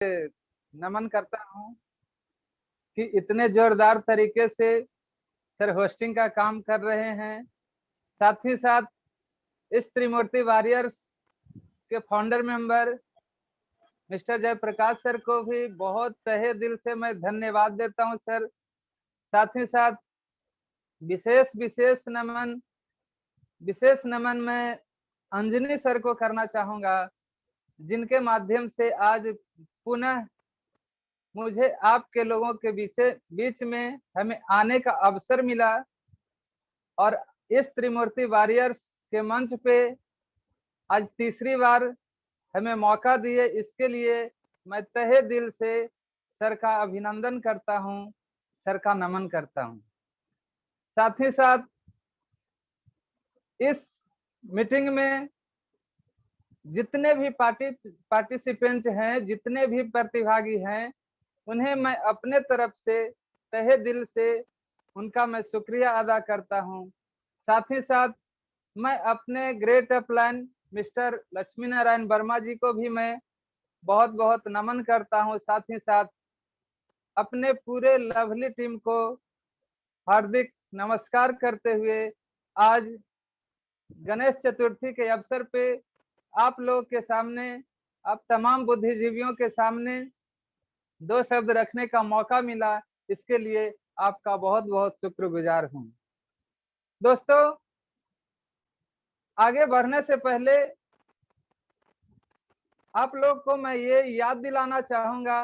नमन करता हूं कि इतने जोरदार तरीके से सर होस्टिंग का काम कर रहे हैं। साथ ही साथ इस त्रिमूर्ति वॉरियर्स के founder member mister Jayaprakash sir को भी बहुत तहे दिल से मैं धन्यवाद देता हूं सर। साथ ही साथ विशेष नमन मैं अंजनी सर को करना चाहूंगा, जिनके माध्यम से आज पुनः मुझे आपके लोगों के बीच में हमें आने का अवसर मिला और इस त्रिमूर्ति वॉरियर्स के मंच पे आज तीसरी बार हमें मौका दिए। इसके लिए मैं तहे दिल से सर का अभिनंदन करता हूं, सर का नमन करता हूं। साथ ही साथ इस मीटिंग में जितने भी पार्टिसिपेंट हैं, जितने भी प्रतिभागी हैं, उन्हें मैं अपने तरफ से तहे दिल से उनका मैं शुक्रिया अदा करता हूं। साथ ही साथ मैं अपने great upline mister Lakshmi Narayan Verma ji को भी मैं बहुत बहुत नमन करता हूं। साथ ही साथ अपने पूरे लवली टीम को हार्दिक नमस्कार करते हुए आज गणेश चतुर्थी के अवसर पे आप लोग के सामने, आप तमाम बुद्धिजीवियों के सामने दो शब्द रखने का मौका मिला, इसके लिए आपका बहुत बहुत शुक्रगुजार हूं। दोस्तों, आगे बढ़ने से पहले आप लोग को मैं ये याद दिलाना चाहूंगा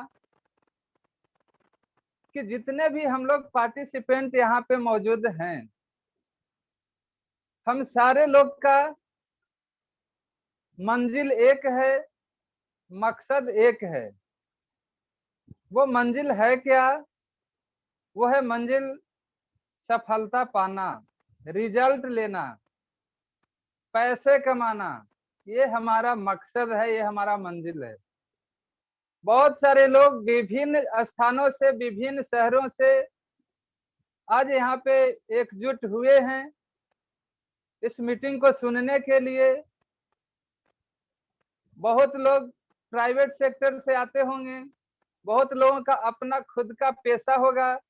कि जितने भी हम लोग पार्टिसिपेंट यहाँ पे मौजूद हैं, हम सारे लोग का मंजिल एक है, मकसद एक है। वो मंजिल है क्या? वो है मंजिल सफलता पाना, रिजल्ट लेना, पैसे कमाना। ये हमारा मकसद है, ये हमारा मंजिल है। बहुत सारे लोग विभिन्न स्थानों से, विभिन्न शहरों से आज यहाँ पे एकजुट हुए हैं इस मीटिंग को सुनने के लिए। बहुत लोग प्राइवेट सेक्टर से आते होंगे, बहुत लोगों का अपना खुद का पेशा होगा,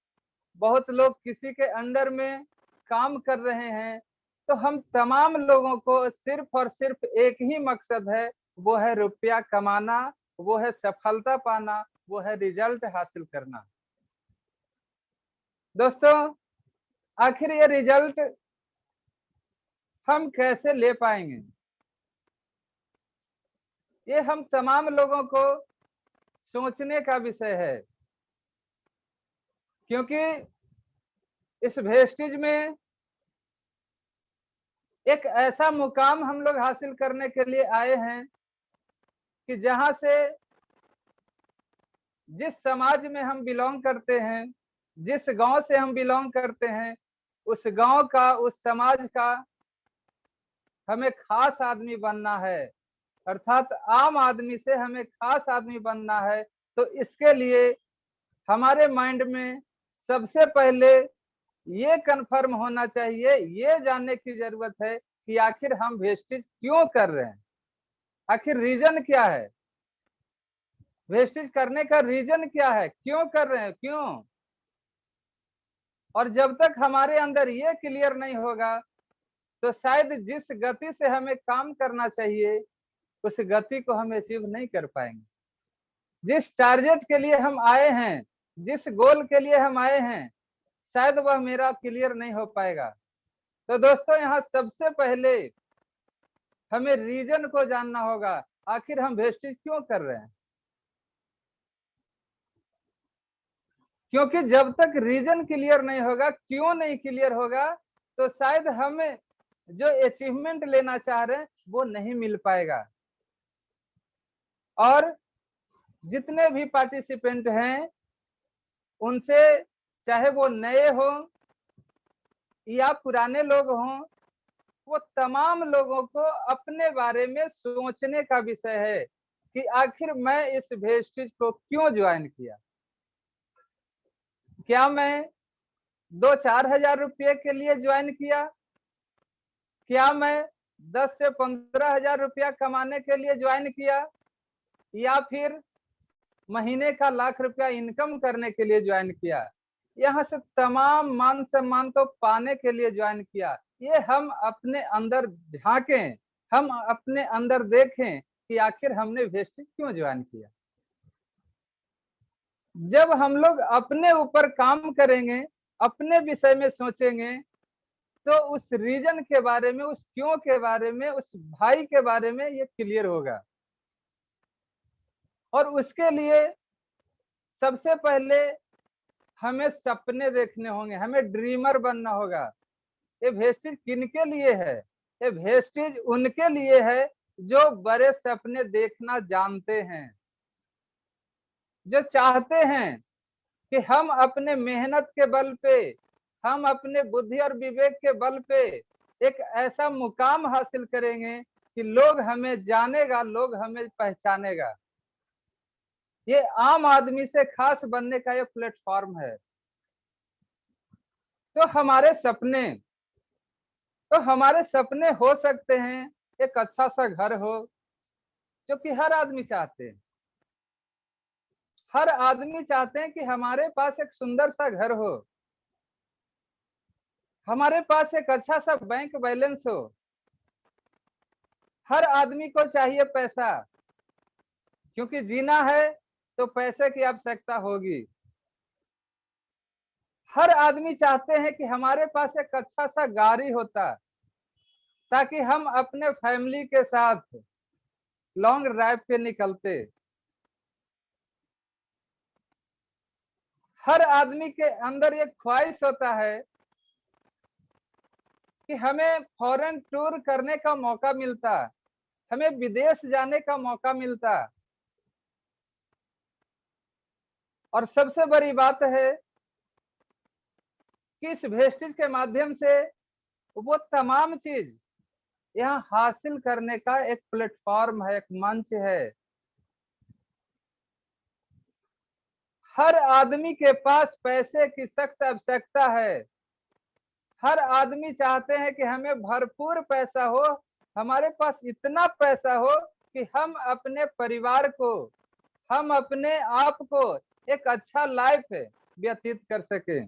बहुत लोग किसी के अंडर में काम कर रहे हैं। तो हम तमाम लोगों को सिर्फ और सिर्फ एक ही मकसद है, वो है रुपया कमाना, वो है सफलता पाना, वो है रिजल्ट हासिल करना। दोस्तों, आखिर ये रिजल्ट हम कैसे ले पाएंगे, ये हम तमाम लोगों को सोचने का विषय है। क्योंकि इस वेस्टेज में एक ऐसा मुकाम हम लोग हासिल करने के लिए आए हैं कि जहां से जिस समाज में हम बिलोंग करते हैं, जिस गांव से हम बिलोंग करते हैं, उस गांव का, उस समाज का हमें खास आदमी बनना है, अर्थात आम आदमी से हमें खास आदमी बनना है। तो इसके लिए हमारे माइंड में सबसे पहले ये कंफर्म होना चाहिए, ये जानने की जरूरत है कि आखिर हम वेस्टेज क्यों कर रहे हैं, आखिर रीजन क्या है, वेस्टेज करने का रीजन क्या है, क्यों कर रहे हैं, क्यों। और जब तक हमारे अंदर ये क्लियर नहीं होगा तो शायद जिस गति से हमें काम करना चाहिए उस गति को हम अचीव नहीं कर पाएंगे। जिस टारगेट के लिए हम आए हैं, जिस गोल के लिए हम आए हैं, शायद वह मेरा क्लियर नहीं हो पाएगा। तो दोस्तों, यहाँ सबसे पहले हमें रीजन को जानना होगा, आखिर हम वेस्टेज क्यों कर रहे हैं। क्योंकि जब तक रीजन क्लियर नहीं होगा, क्यों नहीं क्लियर होगा, तो शायद हमें जो अचीवमेंट लेना चाह रहे हैं वो नहीं मिल पाएगा। और जितने भी पार्टिसिपेंट हैं उनसे, चाहे वो नए हो या पुराने लोग हों, वो तमाम लोगों को अपने बारे में सोचने का विषय है कि आखिर मैं इस वेस्टेज को क्यों ज्वाइन किया। क्या मैं 2-4 हजार रुपये के लिए ज्वाइन किया? क्या मैं 10 से 15 हजार रुपया कमाने के लिए ज्वाइन किया? या फिर महीने का ₹1,00,000 इनकम करने के लिए ज्वाइन किया, यहाँ से तमाम मान सम्मान तो पाने के लिए ज्वाइन किया। ये हम अपने अंदर झांकें, हम अपने अंदर देखें कि आखिर हमने वेस्टेज क्यों ज्वाइन किया। जब हम लोग अपने ऊपर काम करेंगे, अपने विषय में सोचेंगे, तो उस रीजन के बारे में, उस क्यों के बारे में, उस भाई के बारे में ये क्लियर होगा। और उसके लिए सबसे पहले हमें सपने देखने होंगे, हमें ड्रीमर बनना होगा। ये वेस्टेज किनके लिए है? ये वेस्टेज उनके लिए है जो बड़े सपने देखना जानते हैं, जो चाहते हैं कि हम अपने मेहनत के बल पे, हम अपने बुद्धि और विवेक के बल पे एक ऐसा मुकाम हासिल करेंगे कि लोग हमें जानेगा, लोग हमें पहचानेगा। ये आम आदमी से खास बनने का ये प्लेटफॉर्म है। तो हमारे सपने हो सकते हैं एक अच्छा सा घर हो, जो कि हर आदमी चाहते हैं। हर आदमी चाहते हैं कि हमारे पास एक सुंदर सा घर हो, हमारे पास एक अच्छा सा बैंक बैलेंस हो। हर आदमी को चाहिए पैसा, क्योंकि जीना है तो पैसे की आवश्यकता होगी। हर आदमी चाहते हैं कि हमारे पास एक अच्छा सा गाड़ी होता, ताकि हम अपने फैमिली के साथ लॉन्ग ड्राइव पे निकलते। हर आदमी के अंदर एक ख्वाहिश होता है कि हमें फॉरेन टूर करने का मौका मिलता, हमें विदेश जाने का मौका मिलता। और सबसे बड़ी बात है कि इस वेस्टेज के माध्यम से वो तमाम चीज यहाँ हासिल करने का एक प्लेटफॉर्म है, एक मंच है। हर आदमी के पास पैसे की सख्त आवश्यकता है। हर आदमी चाहते हैं कि हमें भरपूर पैसा हो, हमारे पास इतना पैसा हो कि हम अपने परिवार को, हम अपने आप को एक अच्छा लाइफ व्यतीत कर सके।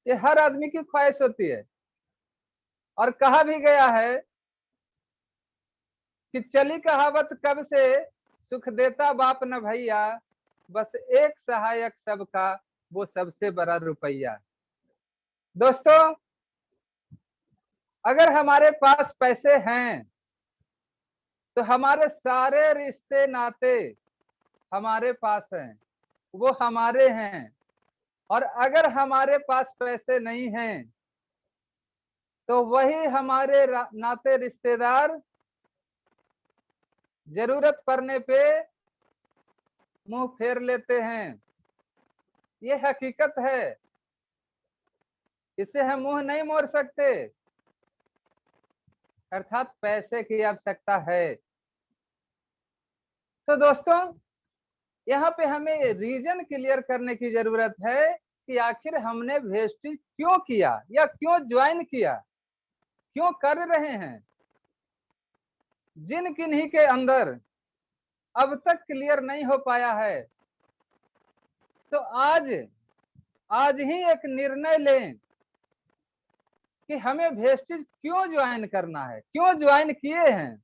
ये हर आदमी की ख्वाहिश होती है। और कहा भी गया है कि चली कहावत कब से, सुख देता बाप न भैया, बस एक सहायक सबका, वो सबसे बड़ा रुपया। दोस्तों, अगर हमारे पास पैसे हैं तो हमारे सारे रिश्ते नाते हमारे पास हैं, वो हमारे हैं। और अगर हमारे पास पैसे नहीं हैं तो वही हमारे नाते रिश्तेदार जरूरत पड़ने पे मुंह फेर लेते हैं। ये हकीकत है, इससे हम मुंह नहीं मोड़ सकते। अर्थात पैसे की आवश्यकता है। तो दोस्तों, यहाँ पे हमें रीजन क्लियर करने की जरूरत है कि आखिर हमने वेस्टेज क्यों किया या क्यों ज्वाइन किया, क्यों कर रहे हैं। जिन किन्हीं के अंदर अब तक क्लियर नहीं हो पाया है, तो आज ही एक निर्णय लें कि हमें वेस्टेज क्यों ज्वाइन करना है, क्यों ज्वाइन किए हैं,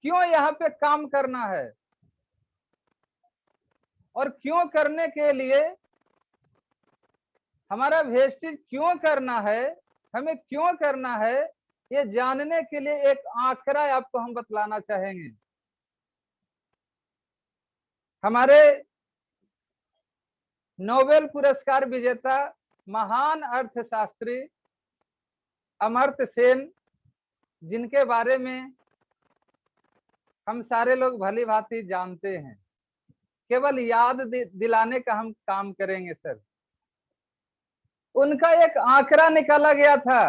क्यों यहाँ पे काम करना है, और क्यों करने के लिए हमारा वेस्टेज क्यों करना है, हमें क्यों करना है। ये जानने के लिए एक आंकड़ा आपको हम बतलाना चाहेंगे। हमारे नोबेल पुरस्कार विजेता महान अर्थशास्त्री अमर्त्य सेन, जिनके बारे में हम सारे लोग भली भांति जानते हैं, केवल याद दिलाने का हम काम करेंगे सर। उनका एक आंकड़ा निकाला गया था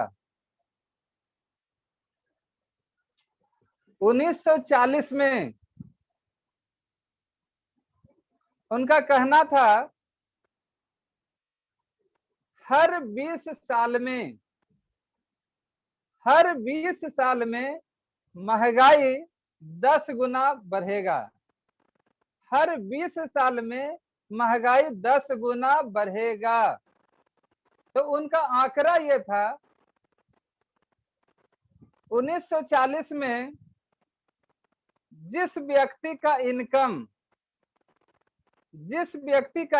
1940 में। उनका कहना था हर 20 साल में महंगाई 10 गुना बढ़ेगा। हर 20 साल में महंगाई 10 गुना बढ़ेगा। तो उनका आंकड़ा ये था 1940 में जिस व्यक्ति का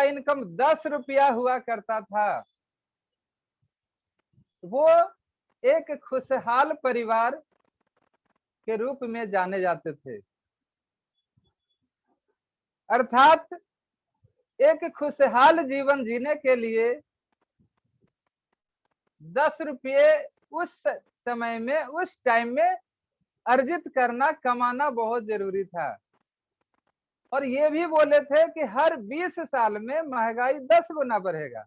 इनकम 10 रुपया हुआ करता था, वो एक खुशहाल परिवार के रूप में जाने जाते थे। अर्थात एक खुशहाल जीवन जीने के लिए 10 रुपये उस समय में, उस टाइम में अर्जित करना, कमाना बहुत जरूरी था। और ये भी बोले थे कि हर 20 साल में महंगाई 10 गुना बढ़ेगा।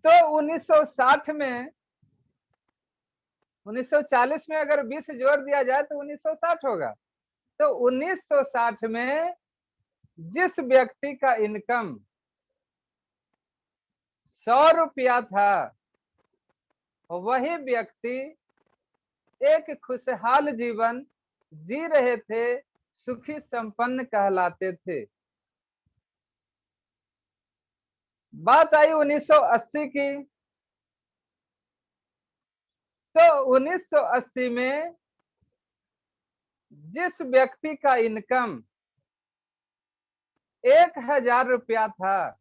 तो 1960 में, 1940 में अगर 20 जोड़ दिया जाए तो 1960 होगा। तो 1960 में जिस व्यक्ति का इनकम 100 रुपया था, वही व्यक्ति एक खुशहाल जीवन जी रहे थे, सुखी संपन्न कहलाते थे। बात आई 1980 की। तो 1980 में जिस व्यक्ति का इनकम 1000 रुपया था,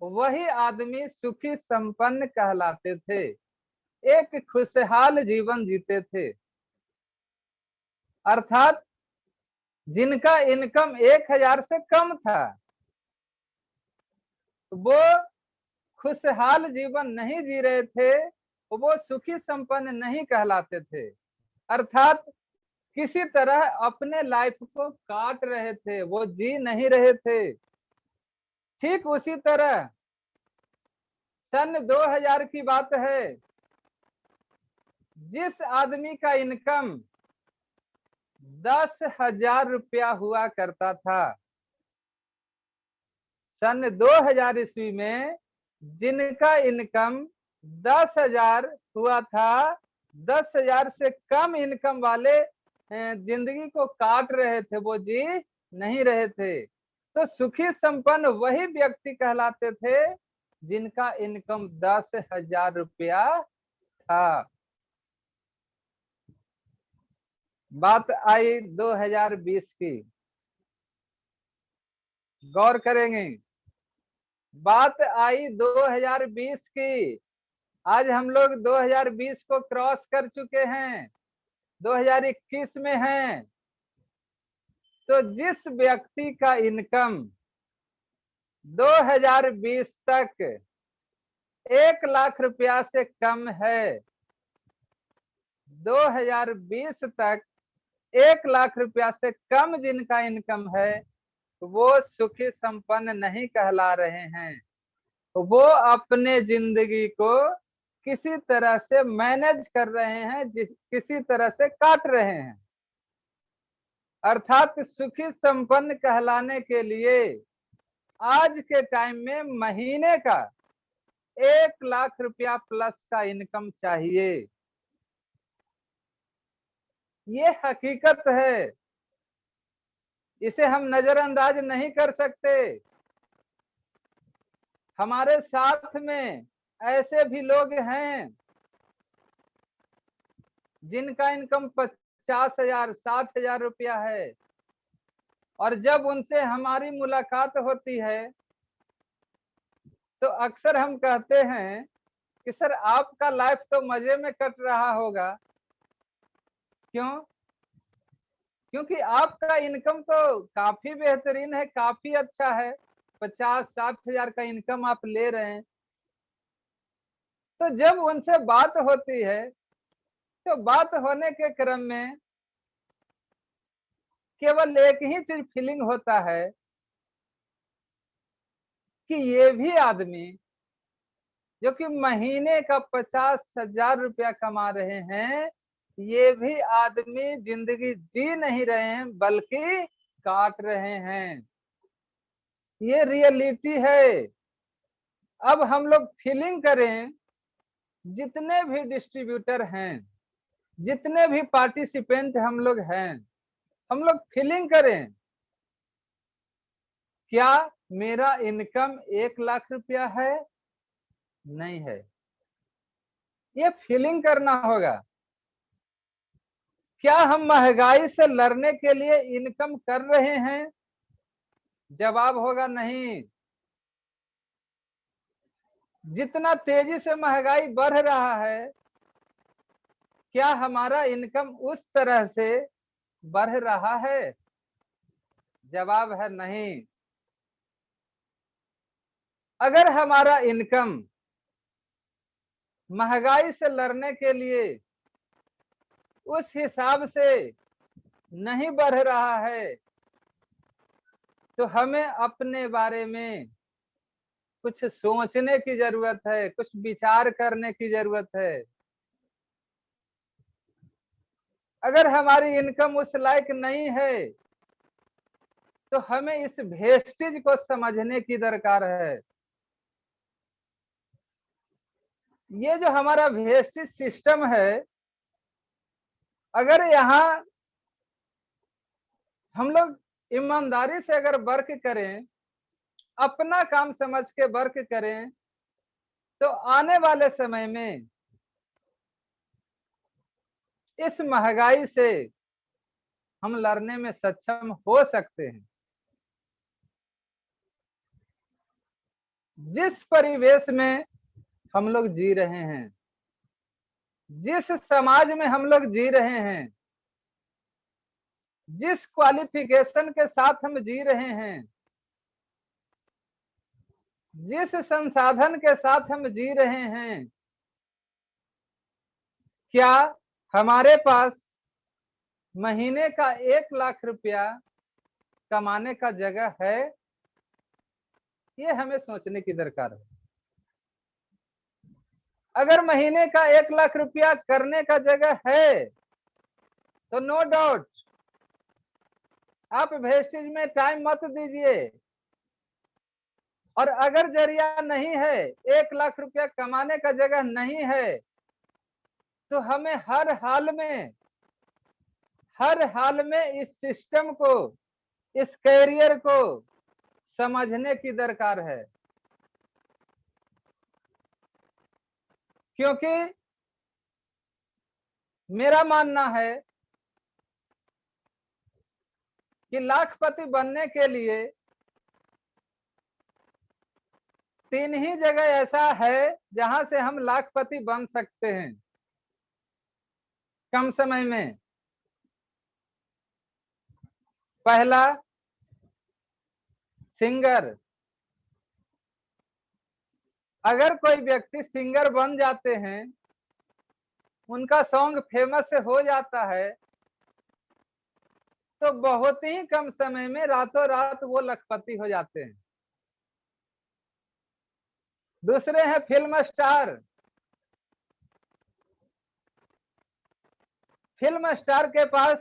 वही आदमी सुखी संपन्न कहलाते थे, एक खुशहाल जीवन जीते थे। अर्थात जिनका इनकम 1000 से कम था, वो खुशहाल जीवन नहीं जी रहे थे, वो सुखी संपन्न नहीं कहलाते थे। अर्थात किसी तरह अपने लाइफ को काट रहे थे, वो जी नहीं रहे थे। ठीक उसी तरह सन 2000 की बात है, जिस आदमी का इनकम 10,000 रुपया हुआ करता था, सन 2000 ईस्वी में जिनका इनकम 10,000 हुआ था, 10,000 से कम इनकम वाले जिंदगी को काट रहे थे, वो जी नहीं रहे थे। तो सुखी संपन्न वही व्यक्ति कहलाते थे जिनका इनकम 10,000 रुपया था। बात आई 2020 की, गौर करेंगे। बात आई 2020 की। आज हम लोग 2020 को क्रॉस कर चुके हैं, 2021 में हैं। तो जिस व्यक्ति का इनकम 2020 तक 1 लाख रुपया से कम है, 2020 तक 1 लाख रुपया से कम जिनका इनकम है, वो सुखी संपन्न नहीं कहला रहे हैं। वो अपने जिंदगी को किसी तरह से मैनेज कर रहे हैं, किसी तरह से काट रहे हैं। अर्थात सुखी संपन्न कहलाने के लिए आज के टाइम में महीने का 1 लाख रुपया प्लस का इनकम चाहिए। ये हकीकत है, इसे हम नजरअंदाज नहीं कर सकते। हमारे साथ में ऐसे भी लोग हैं जिनका इनकम 50,000, 60,000 रुपया है, और जब उनसे हमारी मुलाकात होती है तो अक्सर हम कहते हैं कि सर आपका लाइफ तो मजे में कट रहा होगा। क्यों? क्योंकि आपका इनकम तो काफी बेहतरीन है, काफी अच्छा है, 50-60,000 का इनकम आप ले रहे हैं। तो जब उनसे बात होती है तो बात होने के क्रम में केवल एक ही चीज फीलिंग होता है कि ये भी आदमी जो कि महीने का 50,000 रुपया कमा रहे हैं, ये भी आदमी जिंदगी जी नहीं रहे हैं बल्कि काट रहे हैं। ये रियलिटी है। अब हम लोग फीलिंग करें, जितने भी डिस्ट्रीब्यूटर हैं, जितने भी पार्टिसिपेंट हम लोग हैं, हम लोग फीलिंग करें, क्या मेरा इनकम 1 लाख रुपया है? नहीं है। ये फीलिंग करना होगा। क्या हम महंगाई से लड़ने के लिए इनकम कर रहे हैं? जवाब होगा नहीं। जितना तेजी से महंगाई बढ़ रहा है, क्या हमारा इनकम उस तरह से बढ़ रहा है? जवाब है नहीं। अगर हमारा इनकम महंगाई से लड़ने के लिए उस हिसाब से नहीं बढ़ रहा है, तो हमें अपने बारे में कुछ सोचने की जरूरत है, कुछ विचार करने की जरूरत है। अगर हमारी इनकम उस लायक नहीं है, तो हमें इस वेस्टेज को समझने की दरकार है। ये जो हमारा वेस्टेज सिस्टम है, अगर यहाँ हम लोग ईमानदारी से अगर वर्क करें, अपना काम समझ के वर्क करें, तो आने वाले समय में इस महंगाई से हम लड़ने में सक्षम हो सकते हैं। जिस परिवेश में हम लोग जी रहे हैं, जिस समाज में हम लोग जी रहे हैं, जिस क्वालिफिकेशन के साथ हम जी रहे हैं, जिस संसाधन के साथ हम जी रहे हैं, क्या हमारे पास महीने का 1 लाख रुपया कमाने का जगह है? ये हमें सोचने की दरकार है। अगर महीने का 1 लाख रुपया करने का जगह है, तो नो डाउट आप वेस्टेज में टाइम मत दीजिए। और अगर जरिया नहीं है, 1 लाख रुपया कमाने का जगह नहीं है, तो हमें हर हाल में इस सिस्टम को, इस कैरियर को समझने की दरकार है। क्योंकि मेरा मानना है कि लाखपति बनने के लिए 3 ही जगह ऐसा है जहां से हम लाखपति बन सकते हैं कम समय में। पहला, सिंगर। अगर कोई व्यक्ति सिंगर बन जाते हैं, उनका सॉन्ग फेमस हो जाता है, तो बहुत ही कम समय में रातों रात वो लखपति हो जाते हैं। दूसरे हैं फिल्म स्टार। फिल्म स्टार के पास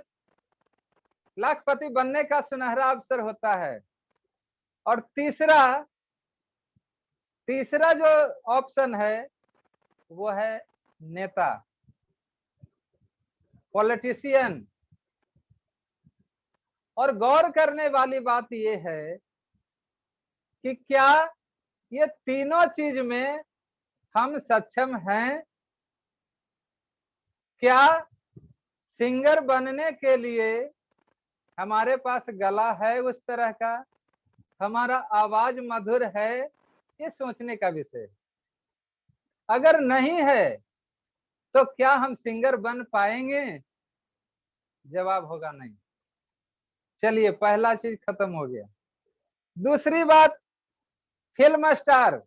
लाखपति बनने का सुनहरा अवसर होता है। और तीसरा जो ऑप्शन है, वो है नेता, पॉलिटिशियन। और गौर करने वाली बात यह है कि क्या ये तीनों चीज में हम सक्षम हैं? क्या सिंगर बनने के लिए हमारे पास गला है उस तरह का, हमारा आवाज मधुर है? ये सोचने का विषय। अगर नहीं है, तो क्या हम सिंगर बन पाएंगे? जवाब होगा नहीं। चलिए, पहला चीज खत्म हो गया। दूसरी बात, फिल्म स्टार।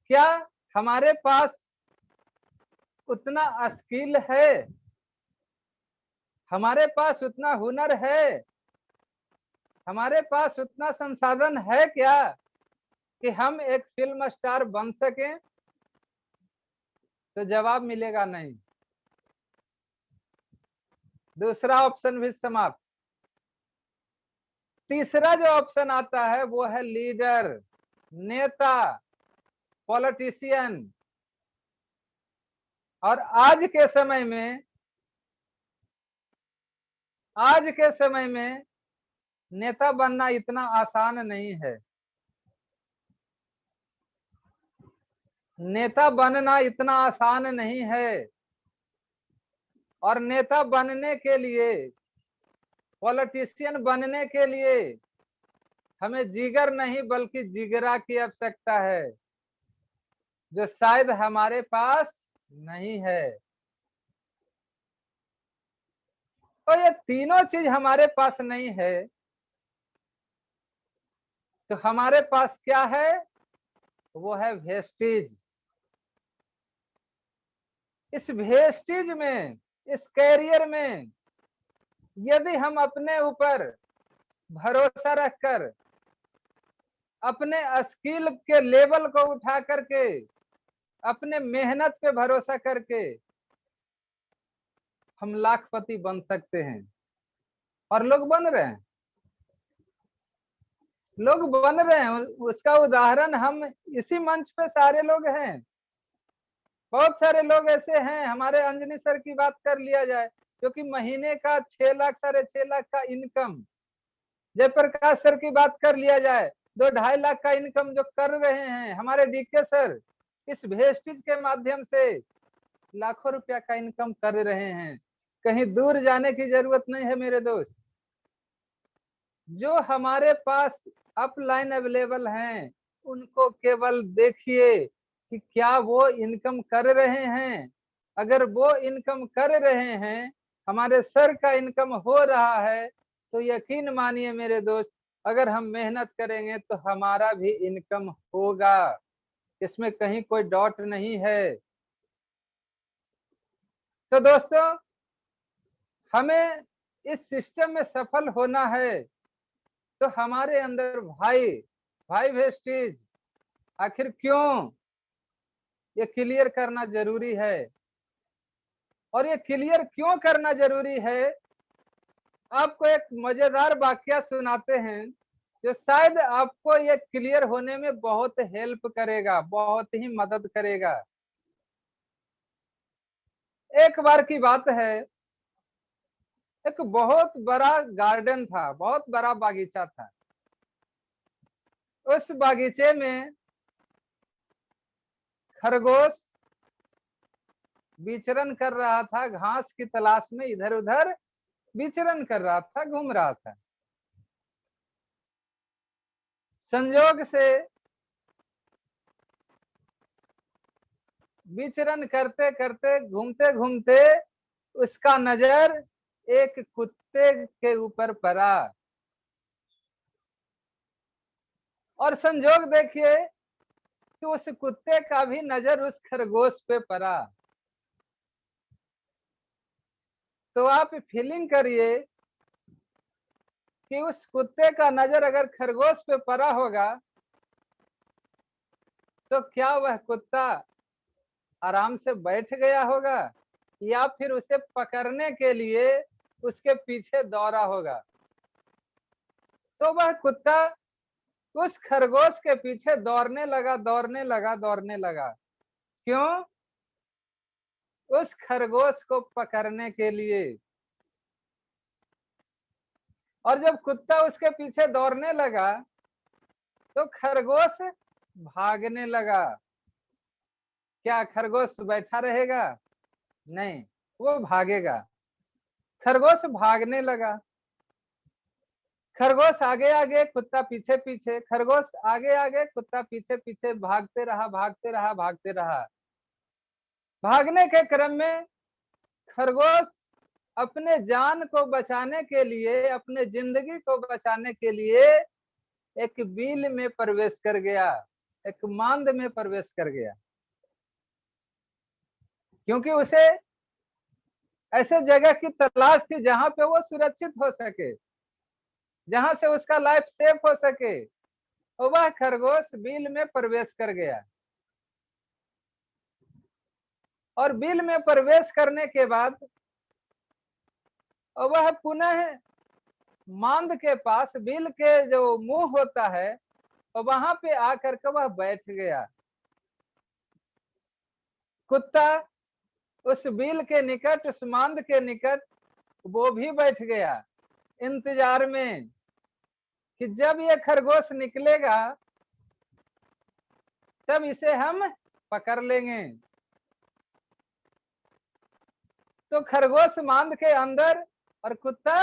क्या हमारे पास उतना स्किल है, हमारे पास उतना हुनर है, हमारे पास उतना संसाधन है क्या कि हम एक फिल्म स्टार बन सकें? तो जवाब मिलेगा नहीं। दूसरा ऑप्शन भी समाप्त। तीसरा जो ऑप्शन आता है, वो है लीडर, नेता, पॉलिटिशियन। और आज के समय में आज के समय में नेता बनना इतना आसान नहीं है। नेता बनना इतना आसान नहीं है। और नेता बनने के लिए, पॉलिटिशियन बनने के लिए हमें जिगर नहीं बल्कि जिगरा की आवश्यकता है, जो शायद हमारे पास नहीं है। तो ये तीनों चीज हमारे पास नहीं है, तो हमारे पास क्या है? वो है वेस्टीज। इस वेस्टीज में, इस कैरियर में यदि हम अपने ऊपर भरोसा रखकर, अपने स्किल के लेवल को उठा करके, अपने मेहनत पे भरोसा करके हम लाखपति बन सकते हैं। और लोग बन रहे हैं, लोग बन रहे हैं। उसका उदाहरण हम इसी मंच पे सारे लोग हैं। बहुत सारे लोग ऐसे हैं। हमारे अंजनी सर की बात कर लिया जाए, क्योंकि महीने का 6 लाख 6.5 लाख का इनकम। जयप्रकाश सर की बात कर लिया जाए, 2-2.5 लाख का इनकम जो कर रहे हैं। हमारे डीके सर इस वेस्टेज के माध्यम से लाखों रुपया का इनकम कर रहे हैं। कहीं दूर जाने की जरूरत नहीं है मेरे दोस्त। जो हमारे पास अपलाइन अवेलेबल हैं, उनको केवल देखिए कि क्या वो इनकम कर रहे हैं। अगर वो इनकम कर रहे हैं, हमारे सर का इनकम हो रहा है, तो यकीन मानिए मेरे दोस्त, अगर हम मेहनत करेंगे तो हमारा भी इनकम होगा। इसमें कहीं कोई डाउट नहीं है। तो दोस्तों, हमें इस सिस्टम में सफल होना है, तो हमारे अंदर भाई वेस्टीज आखिर क्यों, ये क्लियर करना जरूरी है। और ये क्लियर क्यों करना जरूरी है, आपको एक मजेदार वाकया सुनाते हैं, जो शायद आपको ये क्लियर होने में बहुत हेल्प करेगा, बहुत ही मदद करेगा। एक बार की बात है, एक बहुत बड़ा गार्डन था, बहुत बड़ा बागीचा था। उस बागीचे में खरगोश विचरण कर रहा था, घास की तलाश में इधर उधर विचरण कर रहा था, घूम रहा था। संयोग से विचरण करते करते, घूमते घूमते उसका नजर एक कुत्ते के ऊपर पड़ा। और संयोग देखिए कि उस कुत्ते का भी नजर उस खरगोश पे पड़ा। तो आप फीलिंग करिए कि उस कुत्ते का नजर अगर खरगोश पे पड़ा होगा, तो क्या वह कुत्ता आराम से बैठ गया होगा, या फिर उसे पकड़ने के लिए उसके पीछे दौड़ा होगा? तो वह कुत्ता उस खरगोश के पीछे दौड़ने लगा, दौड़ने लगा, दौड़ने लगा। क्यों? उस खरगोश को पकड़ने के लिए। और जब कुत्ता उसके पीछे दौड़ने लगा, तो खरगोश भागने लगा। क्या खरगोश बैठा रहेगा? नहीं, वो भागेगा। खरगोश भागने लगा। खरगोश आगे आगे, कुत्ता पीछे पीछे, खरगोश आगे आगे, कुत्ता पीछे पीछे, भागते रहा, भागते रहा, भागते रहा। भागने के क्रम में खरगोश अपने जान को बचाने के लिए, अपने जिंदगी को बचाने के लिए एक बिल में प्रवेश कर गया, एक मांद में प्रवेश कर गया। क्योंकि उसे ऐसे जगह की तलाश थी जहां पे वो सुरक्षित हो सके, जहां से उसका लाइफ सेफ हो सके। और वह खरगोश बिल में प्रवेश कर गया। और बिल में प्रवेश करने के बाद वह पुनः मांद के पास, बिल के जो मुंह होता है, और वहां पे आकर के वह बैठ गया। कुत्ता उस बिल के निकट, उस मांद के निकट वो भी बैठ गया इंतजार में कि जब ये खरगोश निकलेगा तब इसे हम पकड़ लेंगे। तो खरगोश मांद के अंदर और कुत्ता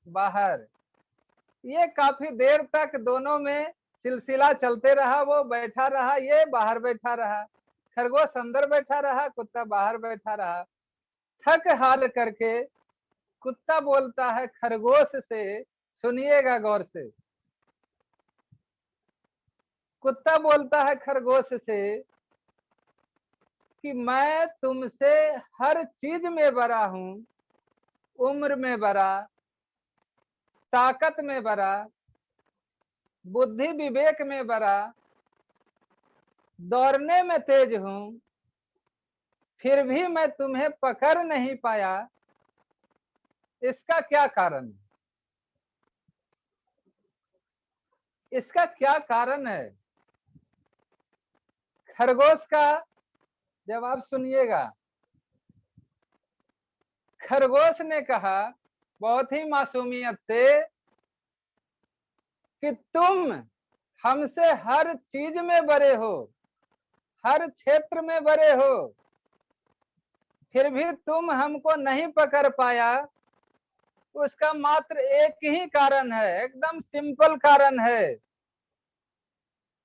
बाहर। ये काफी देर तक दोनों में सिलसिला चलते रहा। वो बैठा रहा, ये बाहर बैठा रहा, खरगोश अंदर बैठा रहा, कुत्ता बाहर बैठा रहा। थक हार करके कुत्ता बोलता है खरगोश से, सुनिएगा गौर से, कुत्ता बोलता है खरगोश से कि मैं तुमसे हर चीज में बड़ा हूं, उम्र में बड़ा, ताकत में बड़ा, बुद्धि विवेक में बड़ा, दौड़ने में तेज हूं, फिर भी मैं तुम्हें पकड़ नहीं पाया। इसका क्या कारण है? इसका क्या कारण है? खरगोश का जवाब सुनिएगा। खरगोश ने कहा बहुत ही मासूमियत से कि तुम हमसे हर चीज में बड़े हो, हर क्षेत्र में बड़े हो, फिर भी तुम हमको नहीं पकड़ पाया। उसका मात्र एक ही कारण है, एकदम सिंपल कारण है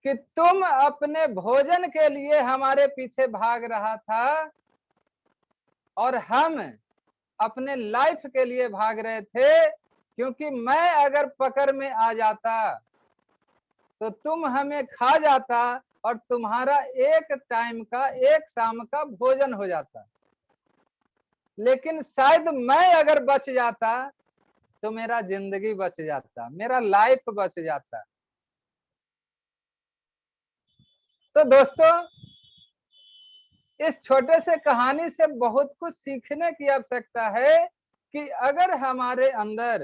कि तुम अपने भोजन के लिए हमारे पीछे भाग रहा था और हम अपने लाइफ के लिए भाग रहे थे। क्योंकि मैं अगर पकड़ में आ जाता तो तुम हमें खा जाता और तुम्हारा एक टाइम का, एक शाम का भोजन हो जाता। लेकिन शायद मैं अगर बच जाता तो मेरा जिंदगी बच जाता, मेरा लाइफ बच जाता। तो दोस्तों, इस छोटे से कहानी से बहुत कुछ सीखने की आवश्यकता है कि अगर हमारे अंदर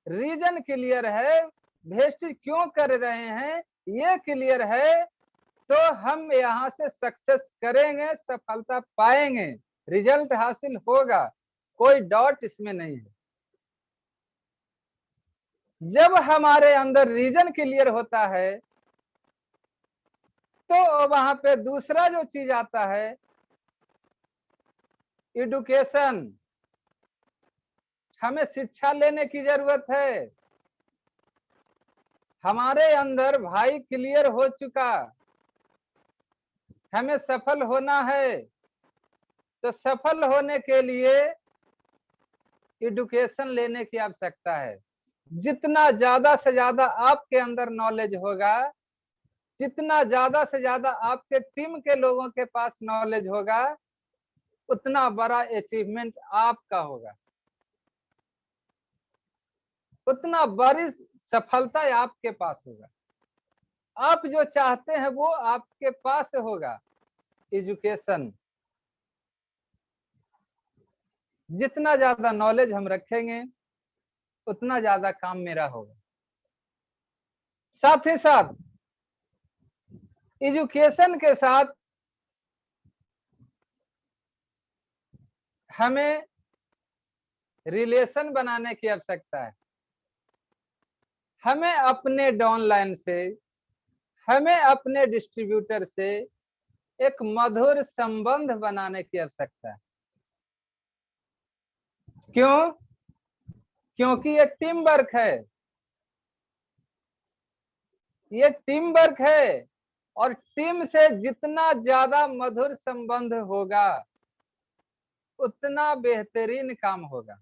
रीजन क्लियर है, वेस्टेज क्यों कर रहे हैं ये क्लियर है, तो हम यहाँ से सक्सेस करेंगे, सफलता पाएंगे, रिजल्ट हासिल होगा, कोई डाउट इसमें नहीं है। जब हमारे अंदर रीजन क्लियर होता है तो वहां पे दूसरा जो चीज आता है एडुकेशन। हमें शिक्षा लेने की जरूरत है। हमारे अंदर भाई क्लियर हो चुका, हमें सफल होना है, तो सफल होने के लिए एडुकेशन लेने की आवश्यकता है। जितना ज्यादा से ज्यादा आपके अंदर नॉलेज होगा, जितना ज्यादा से ज्यादा आपके टीम के लोगों के पास नॉलेज होगा, उतना बड़ा अचीवमेंट आपका होगा, उतना बड़ी सफलता आपके पास होगा। आप जो चाहते हैं वो आपके पास होगा। एजुकेशन, जितना ज्यादा नॉलेज हम रखेंगे उतना ज्यादा काम मेरा होगा। साथ ही साथ एजुकेशन के साथ हमें रिलेशन बनाने की आवश्यकता है। हमें अपने डाउनलाइन से, हमें अपने डिस्ट्रीब्यूटर से एक मधुर संबंध बनाने की आवश्यकता है। क्यों? क्योंकि ये टीम वर्क है, ये टीम वर्क है, और टीम से जितना ज्यादा मधुर संबंध होगा उतना बेहतरीन काम होगा।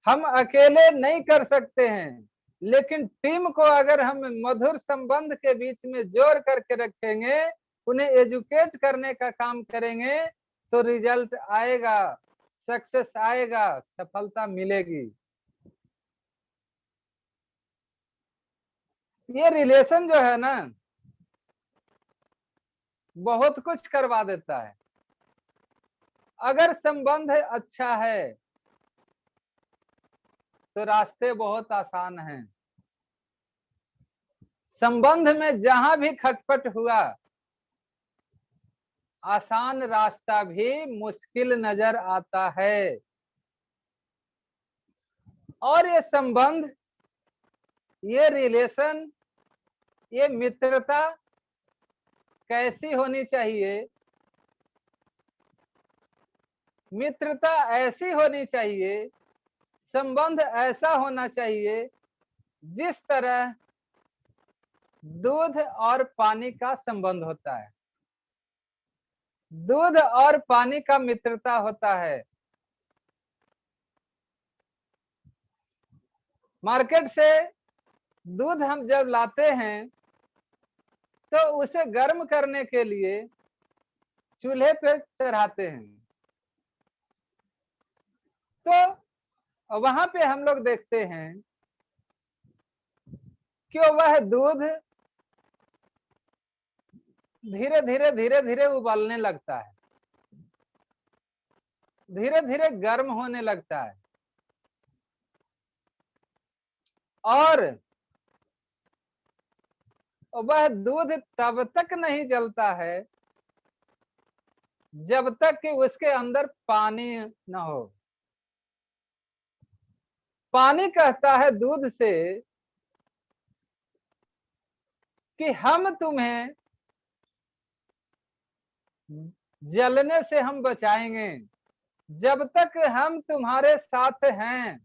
हम अकेले नहीं कर सकते हैं, लेकिन टीम को अगर हम मधुर संबंध के बीच में जोड़ करके रखेंगे, उन्हें एजुकेट करने का काम करेंगे, तो रिजल्ट आएगा, सक्सेस आएगा, सफलता मिलेगी। ये रिलेशन जो है ना, बहुत कुछ करवा देता है। अगर संबंध अच्छा है तो रास्ते बहुत आसान हैं। संबंध में जहां भी खटपट हुआ आसान रास्ता भी मुश्किल नजर आता है। और ये संबंध, ये रिलेशन, ये मित्रता कैसी होनी चाहिए? मित्रता ऐसी होनी चाहिए, संबंध ऐसा होना चाहिए जिस तरह दूध और पानी का संबंध होता है, दूध और पानी का मित्रता होता है। मार्केट से दूध हम जब लाते हैं तो उसे गर्म करने के लिए चूल्हे पर चढ़ाते हैं, तो वहां पे हम लोग देखते हैं कि वह दूध धीरे धीरे उबलने लगता है, धीरे धीरे गर्म होने लगता है, और वह दूध तब तक नहीं जलता है जब तक कि उसके अंदर पानी न हो। पानी कहता है दूध से कि हम तुम्हें जलने से हम बचाएंगे, जब तक हम तुम्हारे साथ हैं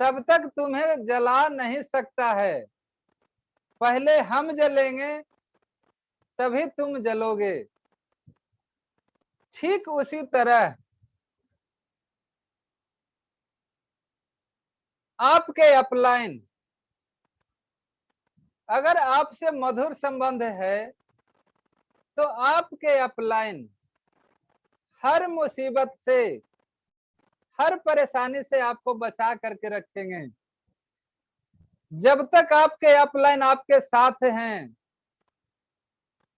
तब तक तुम्हें जला नहीं सकता है, पहले हम जलेंगे तभी तुम जलोगे। ठीक उसी तरह आपके अपलाइन अगर आपसे मधुर संबंध है तो आपके अपलाइन हर मुसीबत से, हर परेशानी से आपको बचा करके रखेंगे। जब तक आपके अपलाइन आपके साथ हैं,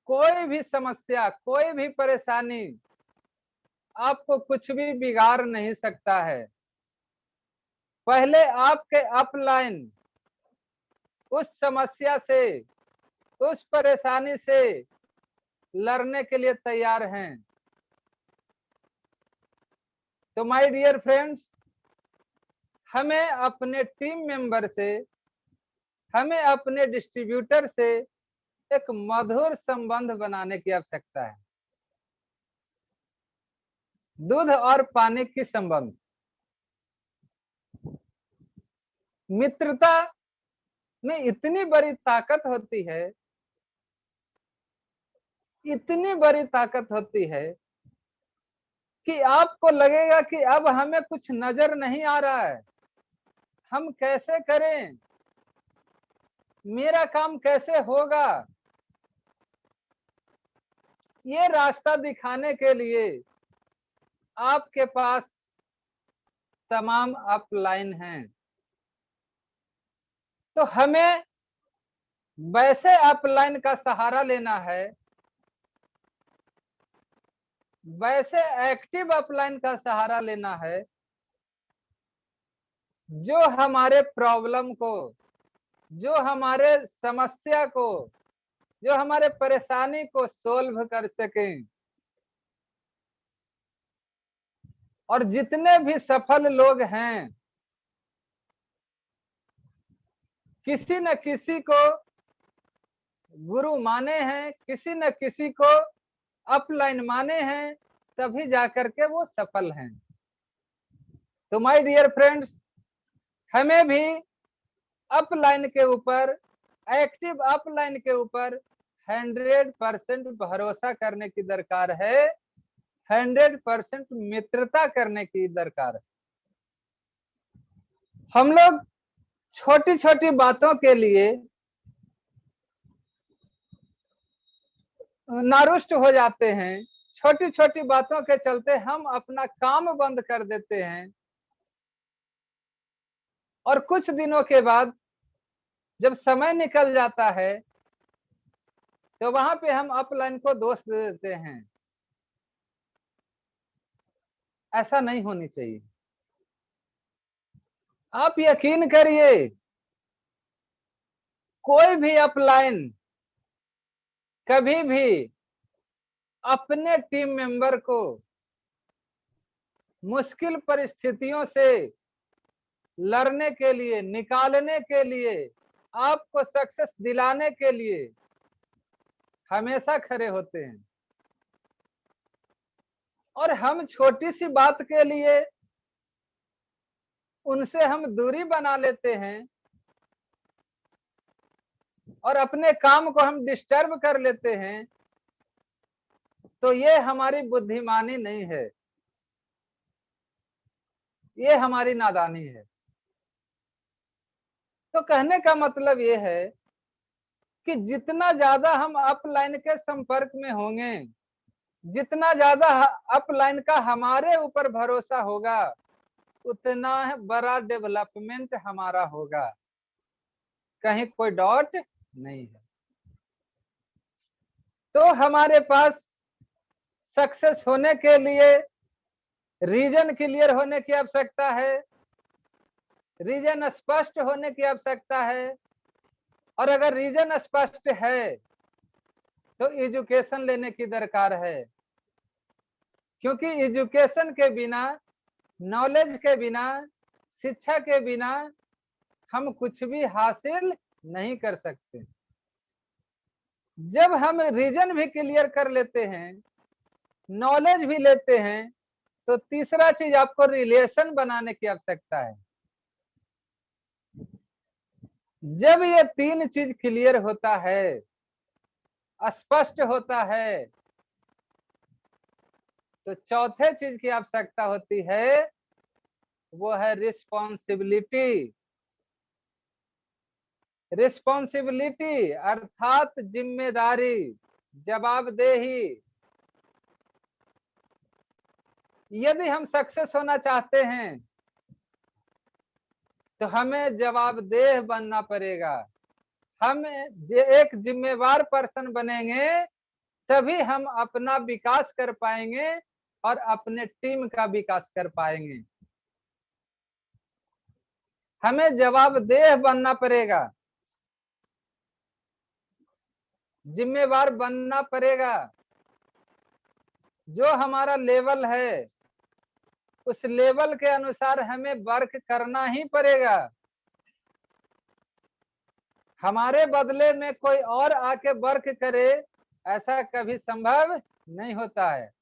कोई भी समस्या, कोई भी परेशानी आपको कुछ भी बिगाड़ नहीं सकता है। पहले आपके अपलाइन उस समस्या से, उस परेशानी से लड़ने के लिए तैयार हैं। तो माय डियर फ्रेंड्स, हमें अपने टीम मेंबर से, हमें अपने डिस्ट्रीब्यूटर से एक मधुर संबंध बनाने की आवश्यकता है। दूध और पानी की संबंध, मित्रता में इतनी बड़ी ताकत होती है, इतनी बड़ी ताकत होती है कि आपको लगेगा कि अब हमें कुछ नजर नहीं आ रहा है, हम कैसे करें, मेरा काम कैसे होगा। ये रास्ता दिखाने के लिए आपके पास तमाम अपलाइन हैं। तो हमें वैसे अपलाइन का सहारा लेना है, वैसे एक्टिव अपलाइन का सहारा लेना है जो हमारे प्रॉब्लम को, जो हमारे समस्या को, जो हमारे परेशानी को सोल्व कर सकें। और जितने भी सफल लोग हैं, किसी न किसी को गुरु माने हैं, किसी न किसी को अपलाइन माने हैं, तभी जाकर के वो सफल हैं। तो माय डियर फ्रेंड्स, हमें भी अपलाइन के ऊपर, एक्टिव अपलाइन के ऊपर 100% भरोसा करने की दरकार है, 100% मित्रता करने की दरकार है। हम लोग छोटी छोटी बातों के लिए नारुष्ट हो जाते हैं, छोटी छोटी बातों के चलते हम अपना काम बंद कर देते हैं, और कुछ दिनों के बाद जब समय निकल जाता है तो वहां पे हम अपलाइन को दोष दे देते हैं। ऐसा नहीं होनी चाहिए। आप यकीन करिए, कोई भी अपलाइन कभी भी अपने टीम मेंबर को मुश्किल परिस्थितियों से लड़ने के लिए, निकालने के लिए, आपको सक्सेस दिलाने के लिए हमेशा खड़े होते हैं। और हम छोटी सी बात के लिए उनसे हम दूरी बना लेते हैं और अपने काम को हम डिस्टर्ब कर लेते हैं, तो ये हमारी बुद्धिमानी नहीं है, ये हमारी नादानी है। तो कहने का मतलब ये है कि जितना ज्यादा हम अपलाइन के संपर्क में होंगे, जितना ज्यादा अपलाइन का हमारे ऊपर भरोसा होगा, उतना बड़ा डेवलपमेंट हमारा होगा, कहीं कोई डाउट नहीं है। तो हमारे पास सक्सेस होने के लिए रीजन क्लियर होने की आवश्यकता है, रीजन स्पष्ट होने की आवश्यकता है। और अगर रीजन स्पष्ट है तो एजुकेशन लेने की दरकार है, क्योंकि एजुकेशन के बिना, नॉलेज के बिना, शिक्षा के बिना हम कुछ भी हासिल नहीं कर सकते। जब हम रीजन भी क्लियर कर लेते हैं, नॉलेज भी लेते हैं, तो तीसरा चीज आपको रिलेशन बनाने की आवश्यकता है। जब ये तीन चीज क्लियर होता है, स्पष्ट होता है, तो चौथे चीज की आवश्यकता होती है, वो है रिस्पॉन्सिबिलिटी। रिस्पॉन्सिबिलिटी अर्थात जिम्मेदारी, जवाबदेही। यदि हम सक्सेस होना चाहते हैं तो हमें जवाबदेह बनना पड़ेगा। हम एक जिम्मेवार पर्सन बनेंगे तभी हम अपना विकास कर पाएंगे और अपने टीम का विकास कर पाएंगे। हमें जवाबदेह बनना पड़ेगा, जिम्मेवार बनना पड़ेगा। जो हमारा लेवल है उस लेवल के अनुसार हमें वर्क करना ही पड़ेगा। हमारे बदले में कोई और आके वर्क करे, ऐसा कभी संभव नहीं होता है।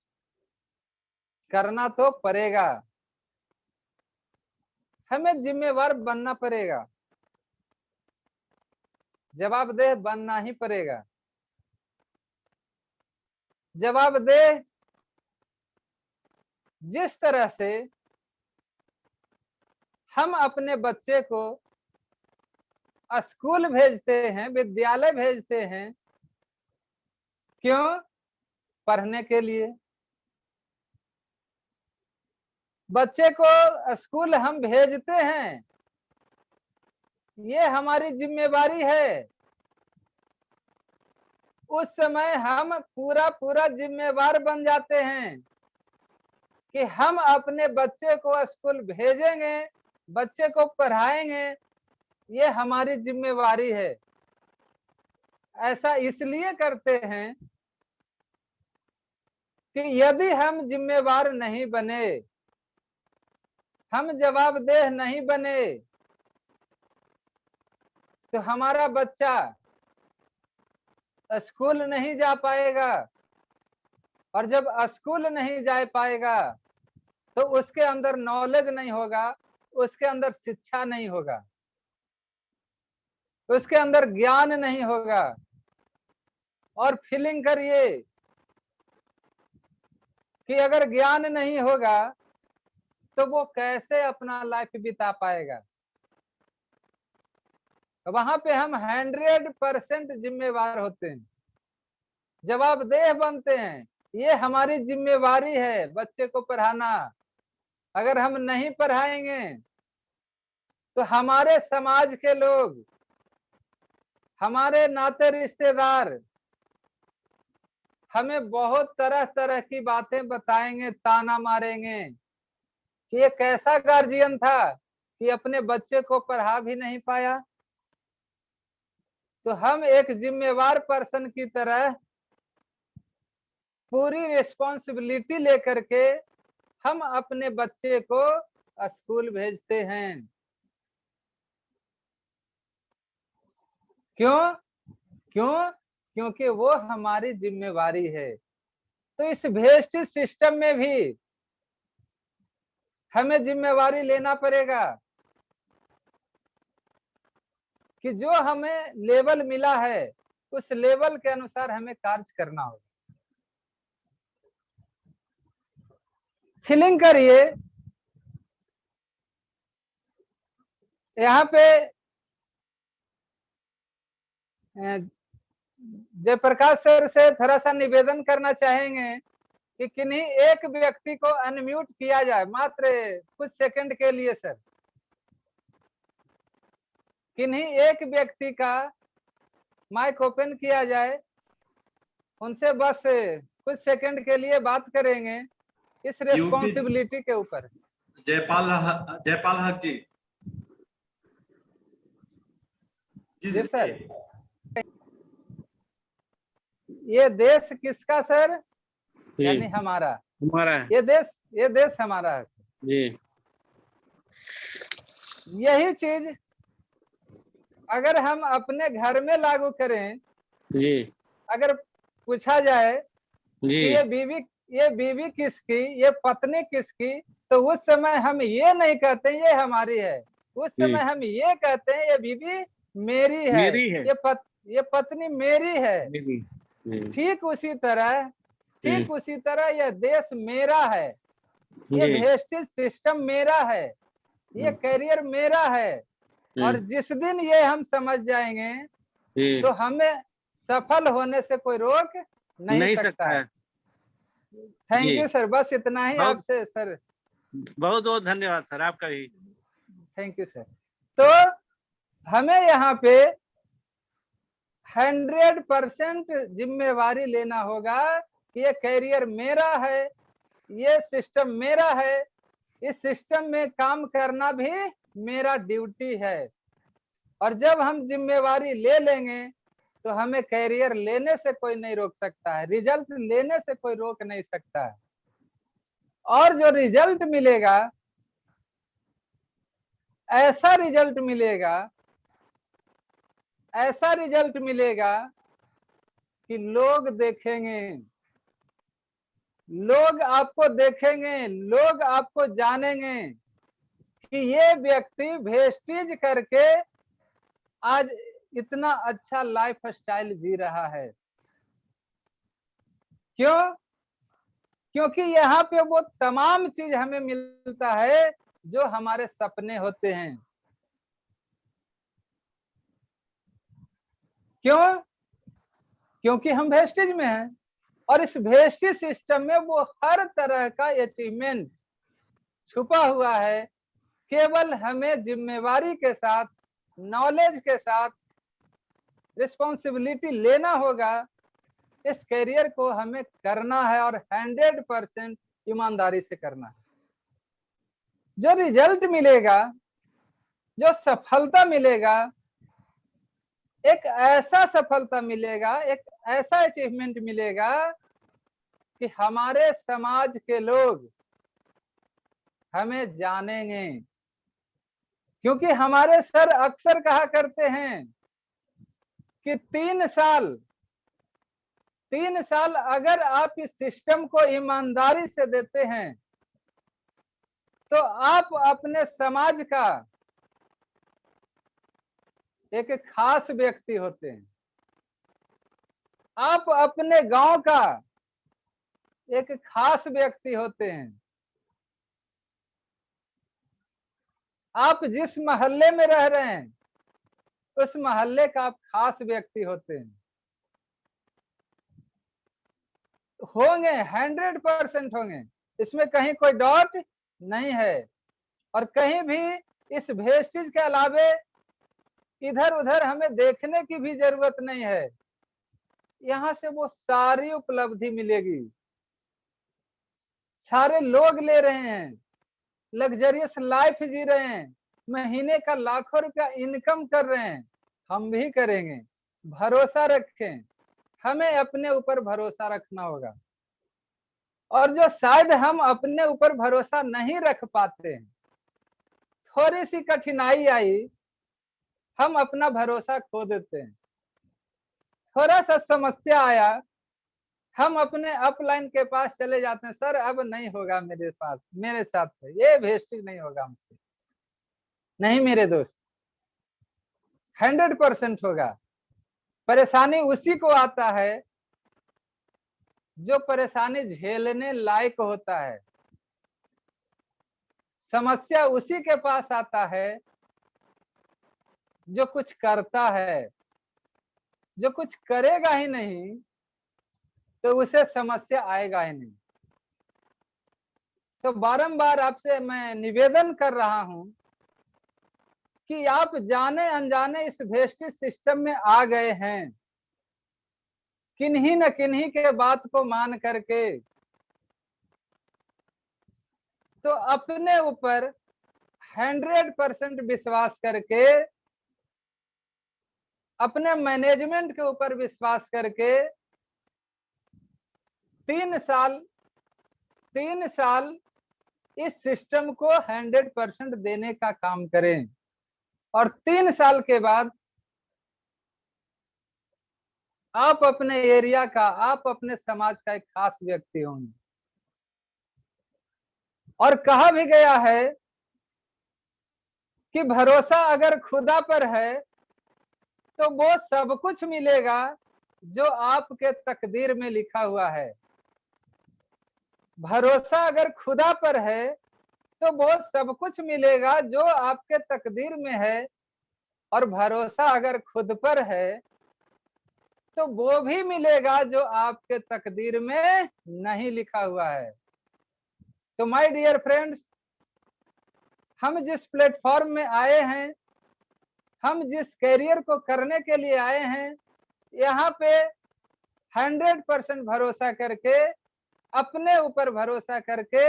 करना तो पड़ेगा, हमें जिम्मेवार बनना पड़ेगा, जवाबदेह बनना ही पड़ेगा। जवाबदेह जिस तरह से हम अपने बच्चे को स्कूल भेजते हैं, विद्यालय भेजते हैं, क्यों? पढ़ने के लिए। बच्चे को स्कूल हम भेजते हैं, ये हमारी जिम्मेवारी है। उस समय हम पूरा जिम्मेवार बन जाते हैं कि हम अपने बच्चे को स्कूल भेजेंगे, बच्चे को पढ़ाएंगे, ये हमारी जिम्मेवारी है। ऐसा इसलिए करते हैं कि यदि हम जिम्मेवार नहीं बने, हम जवाबदेह नहीं बने, तो हमारा बच्चा स्कूल नहीं जा पाएगा। और जब स्कूल नहीं जा पाएगा तो उसके अंदर नॉलेज नहीं होगा, उसके अंदर शिक्षा नहीं होगा, उसके अंदर ज्ञान नहीं होगा। और फीलिंग करिए कि अगर ज्ञान नहीं होगा तो वो कैसे अपना लाइफ बिता पाएगा। वहां पे हम 100% जिम्मेवार होते हैं, जवाबदेह बनते हैं। ये हमारी जिम्मेवारी है बच्चे को पढ़ाना। अगर हम नहीं पढ़ाएंगे तो हमारे समाज के लोग, हमारे नाते रिश्तेदार हमें बहुत तरह तरह की बातें बताएंगे, ताना मारेंगे कि ये कैसा गार्जियन था कि अपने बच्चे को पढ़ा भी नहीं पाया। तो हम एक जिम्मेवार पर्सन की तरह पूरी रिस्पॉन्सिबिलिटी लेकर के हम अपने बच्चे को स्कूल भेजते हैं। क्यों? क्यों? क्योंकि वो हमारी जिम्मेवारी है। तो इस वेस्टेज सिस्टम में भी हमें जिम्मेवारी लेना पड़ेगा कि जो हमें लेवल मिला है उस लेवल के अनुसार हमें कार्य करना होगा। फीलिंग करिए, यहाँ पे जयप्रकाश सर से थोड़ा सा निवेदन करना चाहेंगे कि किन्हीं एक व्यक्ति को अनम्यूट किया जाए मात्र कुछ सेकंड के लिए। सर, किन्हीं एक व्यक्ति का माइक ओपन किया जाए, उनसे बस कुछ सेकंड के लिए बात करेंगे इस रिस्पॉन्सिबिलिटी के ऊपर। जयपाल हक जी। जी सर। ये देश किसका सर? यानी हमारा। हमारा। ये देश हमारा है सर जी। यही चीज अगर हम अपने घर में लागू करें जी, अगर पूछा जाए जी, कि ये बीवी किसकी, ये पत्नी किसकी, तो उस समय हम ये नहीं कहते ये हमारी है, उस समय हम ये कहते हैं ये बीवी मेरी है, मेरी है। ये पत्नी मेरी है। ठीक उसी तरह यह देश मेरा है, ये वेस्टेज सिस्टम मेरा है, ये करियर मेरा है। और जिस दिन ये हम समझ जाएंगे तो हमें सफल होने से कोई रोक नहीं सकता है। थैंक यू सर, बस इतना ही आपसे सर। बहुत बहुत धन्यवाद सर, आपका भी थैंक यू सर। तो हमें यहाँ पे 100% जिम्मेवारी लेना होगा कि ये करियर मेरा है, ये सिस्टम मेरा है, इस सिस्टम में काम करना भी मेरा ड्यूटी है। और जब हम जिम्मेवारी ले लेंगे तो हमें करियर लेने से कोई नहीं रोक सकता है, रिजल्ट लेने से कोई रोक नहीं सकता है। और जो रिजल्ट मिलेगा, ऐसा रिजल्ट मिलेगा कि लोग देखेंगे, लोग आपको देखेंगे, लोग आपको जानेंगे कि ये व्यक्ति वेस्टेज करके आज इतना अच्छा लाइफ स्टाइल जी रहा है। क्यों? क्योंकि यहाँ पे वो तमाम चीज हमें मिलता है जो हमारे सपने होते हैं। क्यों? क्योंकि हम वेस्टेज में हैं और इस वेस्टेज सिस्टम में वो हर तरह का अचीवमेंट छुपा हुआ है। केवल हमें जिम्मेवारी के साथ, नॉलेज के साथ रिस्पॉन्सिबिलिटी लेना होगा। इस करियर को हमें करना है और 100% ईमानदारी से करना है। जो रिजल्ट मिलेगा, जो सफलता मिलेगा, एक ऐसा सफलता मिलेगा, एक ऐसा अचीवमेंट मिलेगा कि हमारे समाज के लोग हमें जानेंगे। क्योंकि हमारे सर अक्सर कहा करते हैं कि 3 साल अगर आप इस सिस्टम को ईमानदारी से देते हैं तो आप अपने समाज का एक खास व्यक्ति होते हैं, आप अपने गांव का एक खास व्यक्ति होते हैं, आप जिस मोहल्ले में रह रहे हैं उस मोहल्ले का आप खास व्यक्ति होते हैं। होंगे, 100% होंगे, इसमें कहीं कोई डाउट नहीं है। और कहीं भी इस वेस्टेज के अलावे इधर उधर हमें देखने की भी जरूरत नहीं है। यहाँ से वो सारी उपलब्धि मिलेगी। सारे लोग ले रहे हैं, लग्जरियस लाइफ जी रहे हैं, महीने का लाखों रुपया इनकम कर रहे हैं। हम भी करेंगे। भरोसा रखें, हमें अपने ऊपर भरोसा रखना होगा। और जो शायद हम अपने ऊपर भरोसा नहीं रख पाते हैं, थोड़ी सी कठिनाई आई, हम अपना भरोसा खो देते हैं। थोड़ा सा समस्या आया, हम अपने अपलाइन के पास चले जाते हैं, सर अब नहीं होगा मेरे पास, मेरे साथ ये वेस्टिंग नहीं होगा हमसे। नहीं मेरे दोस्त, 100% होगा। परेशानी उसी को आता है जो परेशानी झेलने लायक होता है। समस्या उसी के पास आता है जो कुछ करता है। जो कुछ करेगा ही नहीं तो उसे समस्या आएगा ही नहीं। तो बारंबार आपसे मैं निवेदन कर रहा हूं कि आप जाने अनजाने इस वेस्टिज सिस्टम में आ गए हैं, किन्हीं न किन्हीं के बात को मान करके। तो अपने ऊपर 100% विश्वास करके, अपने मैनेजमेंट के ऊपर विश्वास करके 3 साल इस सिस्टम को 100% देने का काम करें। और 3 साल के बाद आप अपने एरिया का, आप अपने समाज का एक खास व्यक्ति होंगे। और कहा भी गया है कि भरोसा अगर खुदा पर है तो वो सब कुछ मिलेगा जो आपके तकदीर में लिखा हुआ है। भरोसा अगर खुदा पर है तो वो सब कुछ मिलेगा जो आपके तकदीर में है। और भरोसा अगर खुद पर है तो वो भी मिलेगा जो आपके तकदीर में नहीं लिखा हुआ है। तो माय डियर फ्रेंड्स, हम जिस प्लेटफॉर्म में आए हैं, हम जिस कैरियर को करने के लिए आए हैं, यहाँ पे 100% भरोसा करके, अपने ऊपर भरोसा करके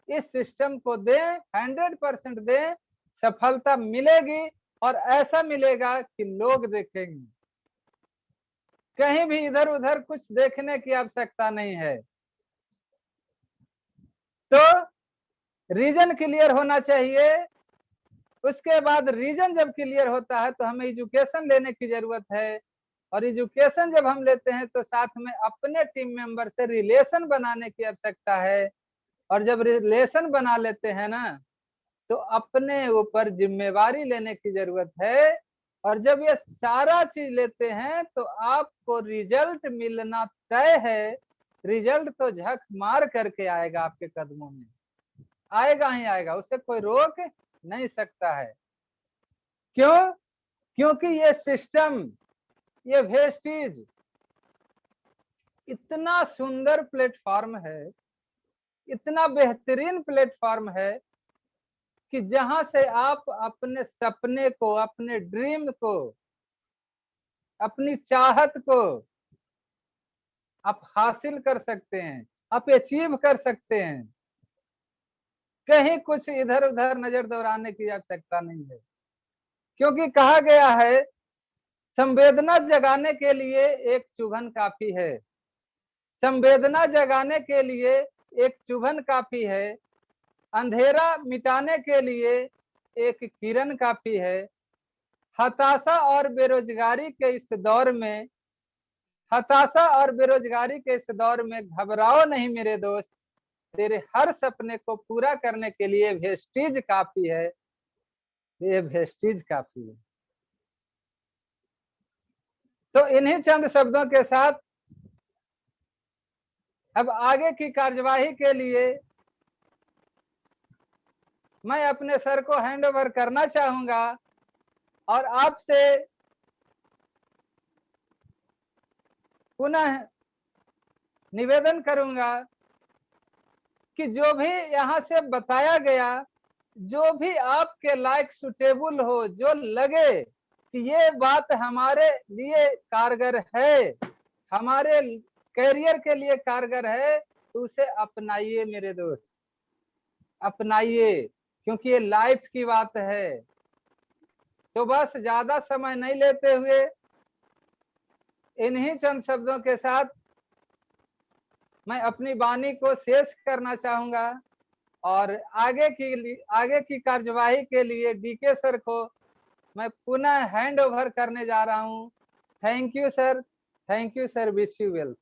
इस सिस्टम को दें, 100% दें, सफलता मिलेगी। और ऐसा मिलेगा कि लोग देखेंगे, कहीं भी इधर उधर कुछ देखने की आवश्यकता नहीं है। तो रीजन क्लियर होना चाहिए। उसके बाद रीजन जब क्लियर होता है तो हमें एजुकेशन लेने की जरूरत है। और एजुकेशन जब हम लेते हैं तो साथ में अपने टीम मेंबर से रिलेशन बनाने की आवश्यकता है। और जब रिलेशन बना लेते हैं ना, तो अपने ऊपर जिम्मेवारी लेने की जरूरत है। और जब ये सारा चीज लेते हैं तो आपको रिजल्ट मिलना तय है। रिजल्ट तो झक मार करके आएगा, आपके कदमों में आएगा ही आएगा, उसे कोई रोक नहीं सकता है। क्यों? क्योंकि ये सिस्टम, ये वेस्टिज इतना सुंदर प्लेटफॉर्म है, इतना बेहतरीन प्लेटफॉर्म है कि जहां से आप अपने सपने को, अपने ड्रीम को, अपनी चाहत को आप हासिल कर सकते हैं, आप अचीव कर सकते हैं। कहीं कुछ इधर उधर नजर दौड़ाने की आवश्यकता नहीं है। क्योंकि कहा गया है, संवेदना जगाने के लिए एक चुभन काफी है। संवेदना जगाने के लिए एक चुभन काफी है। अंधेरा मिटाने के लिए एक किरण काफी है। हताशा और बेरोजगारी के इस दौर में, हताशा और बेरोजगारी के इस दौर में घबराओ नहीं मेरे दोस्त। तेरे हर सपने को पूरा करने के लिए वेस्टिज काफी है। ये वेस्टिज काफी है। तो इन्हीं चंद शब्दों के साथ अब आगे की कार्यवाही के लिए मैं अपने सर को हैंड ओवर करना चाहूंगा और आपसे पुनः निवेदन करूंगा कि जो भी यहाँ से बताया गया, जो भी आपके लायक सुटेबल हो, जो लगे कि ये बात हमारे लिए कारगर है, हमारे कैरियर के लिए कारगर है, तो उसे अपनाइए मेरे दोस्त, अपनाइए। क्योंकि ये लाइफ की बात है। तो बस ज्यादा समय नहीं लेते हुए इन्हीं चंद शब्दों के साथ मैं अपनी वाणी को शेष करना चाहूंगा और आगे की कार्यवाही के लिए डीके सर को मैं पुनः हैंड ओवर करने जा रहा हूं। Thank you sir, wish you well.